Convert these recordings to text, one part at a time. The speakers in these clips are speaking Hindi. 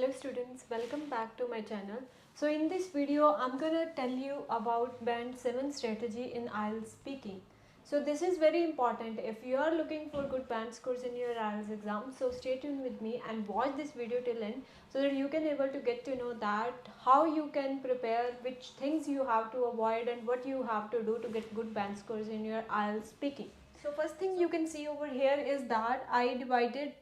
Hello students, welcome back to my channel. So in this video I'm gonna tell you about band 7 strategy in IELTS speaking. So this is very important if you are looking for good band scores in your IELTS exam. So stay tuned with me and watch this video till end so that you can able to get to know that how you can prepare, which things you have to avoid and what you have to do to get good band scores in your IELTS speaking. So first thing you can see over here is that I divided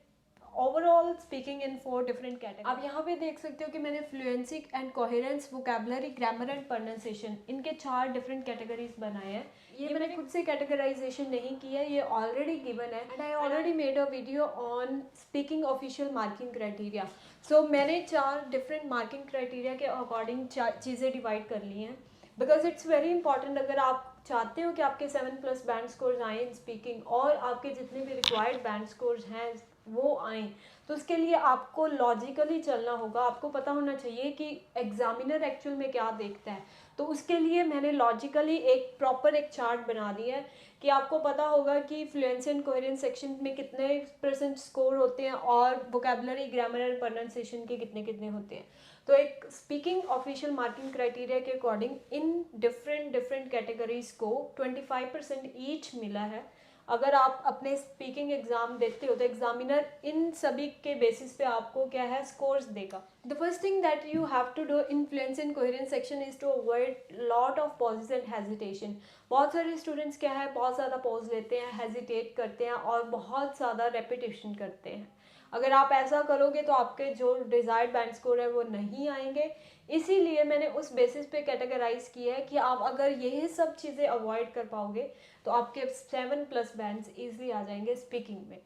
overall speaking in 4 different category. आप यहाँ पे देख सकते हो कि मैंने fluency and coherence, vocabulary, grammar and pronunciation इनके 4 डिफरेंट कैटेगरीज बनाए हैं. ये मैंने खुद से कैटेगराइजेशन नहीं की है, ये ऑलरेडी गिवन है and I already made a video on speaking official marking criteria. So मैंने 4 डिफरेंट मार्किंग क्राइटेरिया के अकॉर्डिंग चीज़ें डिवाइड कर ली हैं बिकॉज इट्स वेरी इंपॉर्टेंट. अगर आप चाहते हो कि आपके 7+ बैंड स्कोर्स आए इन स्पीकिंग और आपके जितने भी रिक्वायर्ड बैंड स्कोर्स हैं वो आए, तो उसके लिए आपको लॉजिकली चलना होगा. आपको पता होना चाहिए कि एग्जामिनर एक्चुअल में क्या देखता है. तो उसके लिए मैंने लॉजिकली एक प्रॉपर एक चार्ट बना दिया है कि आपको पता होगा कि फ्लुएंसी एंड कोहेरेंस सेक्शन में कितने % स्कोर होते हैं और वोकैबुलरी, ग्रामर एंड प्रोनाउंसिएशन के कितने कितने होते हैं. तो एक स्पीकिंग ऑफिशियल मार्किंग क्राइटेरिया के अकॉर्डिंग इन डिफरेंट कैटेगरीज को 25% ईच मिला है. अगर आप अपने स्पीकिंग एग्जाम देते हो तो एग्जामिनर इन सभी के बेसिस पे आपको क्या है स्कोर्स देगा. The first thing that you have to do in fluency and coherence section is to avoid lot of pauses and hesitation. बहुत सारे स्टूडेंट्स क्या है बहुत ज़्यादा पॉज लेते हैं, हेजिटेट करते हैं और बहुत ज़्यादा रेपिटेशन करते हैं. अगर आप ऐसा करोगे तो आपके जो डिज़ायर्ड बैंड स्कोर है वो नहीं आएंगे. इसीलिए मैंने उस बेसिस पे कैटेगराइज किया है कि आप अगर यही सब चीज़ें अवॉइड कर पाओगे तो आपके 7+ बैंड्स ईजिली आ जाएंगे स्पीकिंग में.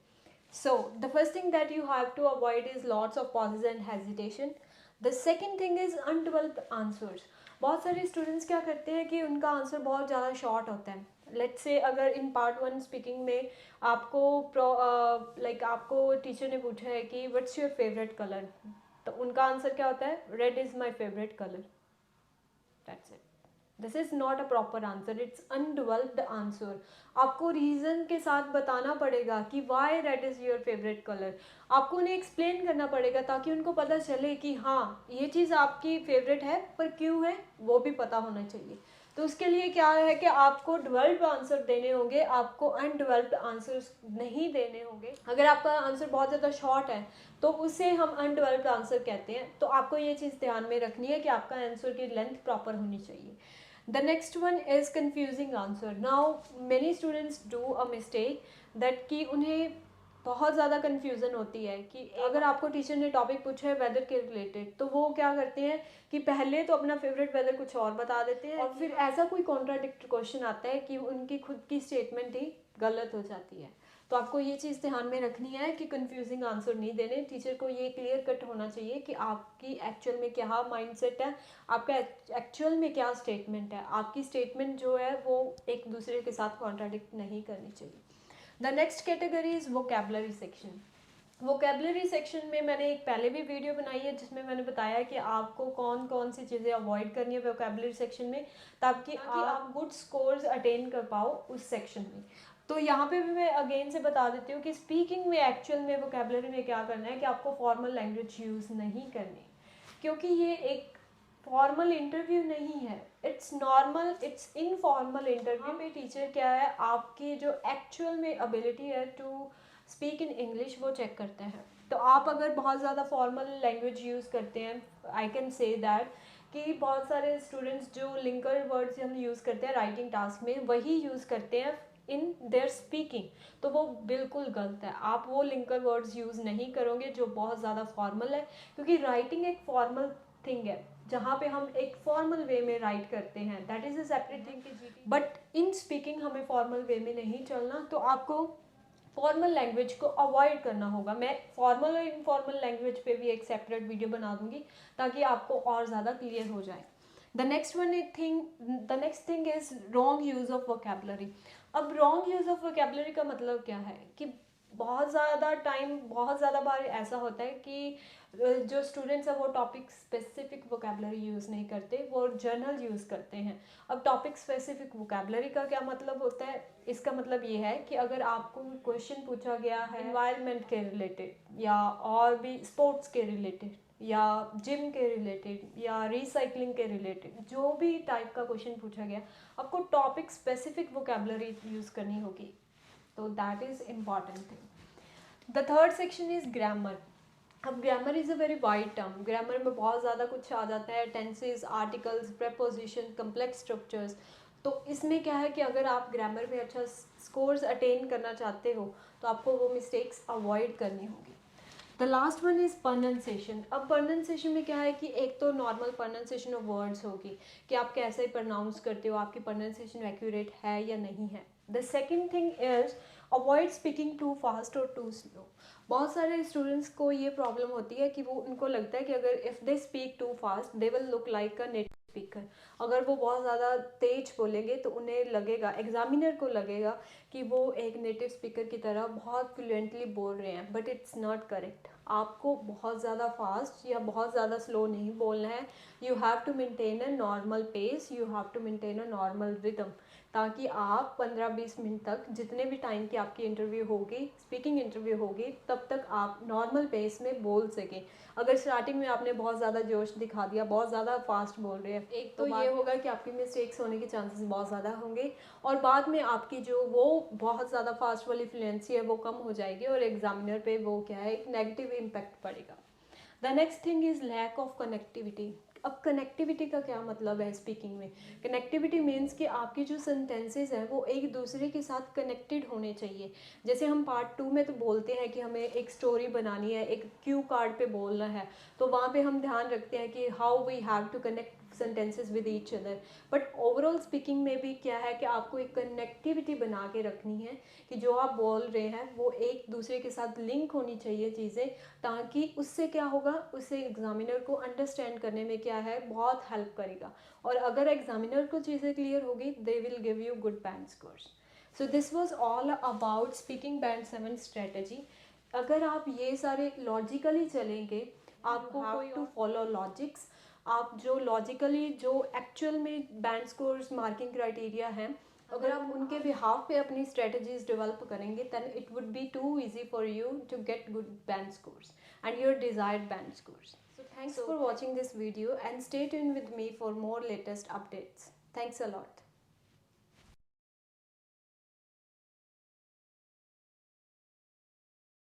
So the first thing that you have to avoid is lots of pauses and hesitation. The second thing is undeveloped answers. बहुत सारे स्टूडेंट्स क्या करते हैं कि उनका आंसर बहुत ज़्यादा शॉर्ट होता है. लेट्स से अगर इन पार्ट 1 स्पीकिंग में आपको आपको टीचर ने पूछा है कि व्हाट्स योर फेवरेट कलर, तो उनका आंसर क्या होता है, red is my favourite colour. That's it. This is not a proper answer, it's undeveloped answer. आपको रीज़न के साथ बताना पड़ेगा कि why red is your favourite colour. आपको उन्हें एक्सप्लेन करना पड़ेगा ताकि उनको पता चले कि हाँ ये चीज़ आपकी फेवरेट है पर क्यों है वो भी पता होना चाहिए. तो उसके लिए क्या है कि आपको डेवलप्ड आंसर देने होंगे, आपको अनडेवलप्ड आंसर्स नहीं देने होंगे. अगर आपका आंसर बहुत ज़्यादा शॉर्ट है तो उसे हम अनडेवलप्ड आंसर कहते हैं. तो आपको ये चीज़ ध्यान में रखनी है कि आपका आंसर की लेंथ प्रॉपर होनी चाहिए. The next one is confusing answer. Now many students do a mistake that कि उन्हें बहुत ज़्यादा कन्फ्यूज़न होती है कि अगर आपको टीचर ने टॉपिक पूछा है वेदर के रिलेटेड तो वो क्या करते हैं कि पहले तो अपना फेवरेट वेदर कुछ और बता देते हैं और फिर ऐसा कोई कॉन्ट्राडिक्ट क्वेश्चन आता है कि उनकी खुद की स्टेटमेंट ही गलत हो जाती है. तो आपको ये चीज़ ध्यान में रखनी है कि कंफ्यूजिंग आंसर नहीं देने. टीचर को ये क्लियर कट होना चाहिए कि आपकी एक्चुअल में क्या माइंडसेट है, आपका एक्चुअल में क्या स्टेटमेंट है. आपकी स्टेटमेंट जो है वो एक दूसरे के साथ कॉन्ट्राडिक्ट नहीं करनी चाहिए. The next category is vocabulary section. Vocabulary section में मैंने एक पहले भी वीडियो बनाई है जिसमें मैंने बताया कि आपको कौन कौन सी चीज़ें अवॉइड करनी है वोकैबुलरी सेक्शन में ताकि आप गुड स्कोर्स अटेन कर पाओ उस सेक्शन में. तो यहाँ पे भी मैं अगेन से बता देती हूँ कि स्पीकिंग में एक्चुअल में वोकैबुलरी में क्या करना है कि आपको फॉर्मल लैंग्वेज यूज़ नहीं करनी क्योंकि ये एक फॉर्मल इंटरव्यू नहीं है. It's normal, it's informal interview में टीचर क्या है आपकी जो एक्चुअल में एबिलिटी है टू स्पीक इन इंग्लिश वो चेक करते हैं. तो आप अगर बहुत ज़्यादा फॉर्मल लैंग्वेज यूज़ करते हैं, आई कैन से दैट कि बहुत सारे स्टूडेंट्स जो लिंकर वर्ड्स हम यूज़ करते हैं राइटिंग टास्क में वही यूज़ करते हैं इन देयर स्पीकिंग, तो वो बिल्कुल गलत है. आप वो लिंकर वर्ड्स यूज़ नहीं करोगे जो बहुत ज़्यादा फॉर्मल है क्योंकि राइटिंग एक फॉर्मल थिंग है जहाँ पे हम एक फॉर्मल वे में राइट करते हैं. That is a separate thing. But in speaking हमें फॉर्मल वे में नहीं चलना. तो आपको फॉर्मल लैंग्वेज को अवॉइड करना होगा. मैं फॉर्मल और इनफॉर्मल लैंग्वेज पे भी एक सेपरेट वीडियो बना दूंगी ताकि आपको और ज़्यादा क्लियर हो जाए. The next thing is wrong use of vocabulary. अब रॉन्ग यूज़ ऑफ वोकैबुलरी का मतलब क्या है कि बहुत ज़्यादा टाइम, बहुत ज़्यादा बार ऐसा होता है कि जो स्टूडेंट्स हैं वो टॉपिक स्पेसिफिक वोकेबलरी यूज़ नहीं करते, वो जर्नल यूज़ करते हैं। अब टॉपिक स्पेसिफिक वोकेबलरी का क्या मतलब होता है? इसका मतलब ये है कि अगर आपको क्वेश्चन पूछा गया है एनवायरनमेंट के रिलेटेड, या और भी स्पोर्ट्स के रिलेटेड, या जिम के रिलेटेड, या रिसाइकलिंग के रिलेटेड, जो भी टाइप का क्वेश्चन पूछा गया, आपको टॉपिक स्पेसिफिक वोकेबलरी यूज़ करनी होगी। तो that is important thing. The third section is grammar. अब grammar is a very wide term. Grammar में बहुत ज़्यादा कुछ आ जाता है, tenses, articles, preposition, complex structures. तो इसमें क्या है कि अगर आप ग्रामर में अच्छा स्कोर्स अटेन करना चाहते हो तो आपको वो मिस्टेक्स अवॉइड करनी होगी। The last one is pronunciation. अब प्रोनाउंसिएशन में क्या है कि एक तो नॉर्मल प्रोनाउंसिएशन ऑफ वर्ड्स होगी कि आप कैसे प्रोनाउंस करते हो, आपकी प्रोनाउंसिएशन एक्यूरेट है या नहीं है। The second thing is avoid speaking too fast और टू स्लो। बहुत सारे स्टूडेंट्स को ये प्रॉब्लम होती है कि वो उनको लगता है कि अगर if they speak too fast they will look like a native speaker. अगर वो बहुत ज़्यादा तेज बोलेंगे तो उन्हें लगेगा, एग्जामिनर को लगेगा कि वो एक नेटिव स्पीकर की तरह बहुत फ्लुएंटली बोल रहे हैं, बट इट्स नॉट करेक्ट। आपको बहुत ज़्यादा फास्ट या बहुत ज़्यादा स्लो नहीं बोलना है। You have to maintain a normal pace, you have to maintain a normal rhythm, ताकि आप 15-20 मिनट तक, जितने भी टाइम की आपकी इंटरव्यू होगी, स्पीकिंग इंटरव्यू होगी, तब तक आप नॉर्मल पेस में बोल सकें। अगर स्टार्टिंग में आपने बहुत ज़्यादा जोश दिखा दिया, बहुत ज़्यादा फास्ट बोल रहे हैं, एक तो ये होगा कि आपकी मिस्टेक्स होने के चांसेस बहुत ज़्यादा होंगे, और बाद में आपकी जो वो बहुत ज़्यादा फास्ट वाली फ्लुएंसी है वो कम हो जाएगी, और एग्जामिनर पे वो क्या है, एक नेगेटिव इम्पैक्ट पड़ेगा। The next thing is lack of connectivity. अब कनेक्टिविटी का क्या मतलब है स्पीकिंग में? कनेक्टिविटी मीन्स कि आपकी जो सेंटेंसेस हैं वो एक दूसरे के साथ कनेक्टेड होने चाहिए। जैसे हम पार्ट 2 में तो बोलते हैं कि हमें एक स्टोरी बनानी है, एक क्यू कार्ड पे बोलना है, तो वहाँ पे हम ध्यान रखते हैं कि how we have to connect sentences with each other. But overall speaking में भी क्या है कि आपको एक कनेक्टिविटी बना के रखनी है कि जो आप बोल रहे हैं वो एक दूसरे के साथ लिंक होनी चाहिए चीज़ें, ताकि उससे क्या होगा, उससे एग्जामिनर को अंडरस्टैंड करने में क्या है, बहुत हेल्प करेगा। और अगर एग्जामिनर को चीज़ें क्लियर होगी, they will give you good band scores. So this was all about speaking band 7 strategy. अगर आप ये सारे लॉजिकली चलेंगे, आपको कोई टू फॉलो लॉजिक्स, आप जो लॉजिकली जो एक्चुअल में बैंड स्कोर्स मार्किंग क्राइटेरिया हैं, अगर आप उनके बिहाफ पे अपनी स्ट्रेटजीज डेवलप करेंगे, then it would be too easy for you to get good band scores and your desired band scores. So thanks for watching this video and stay tuned with me for more latest updates. Thanks a lot.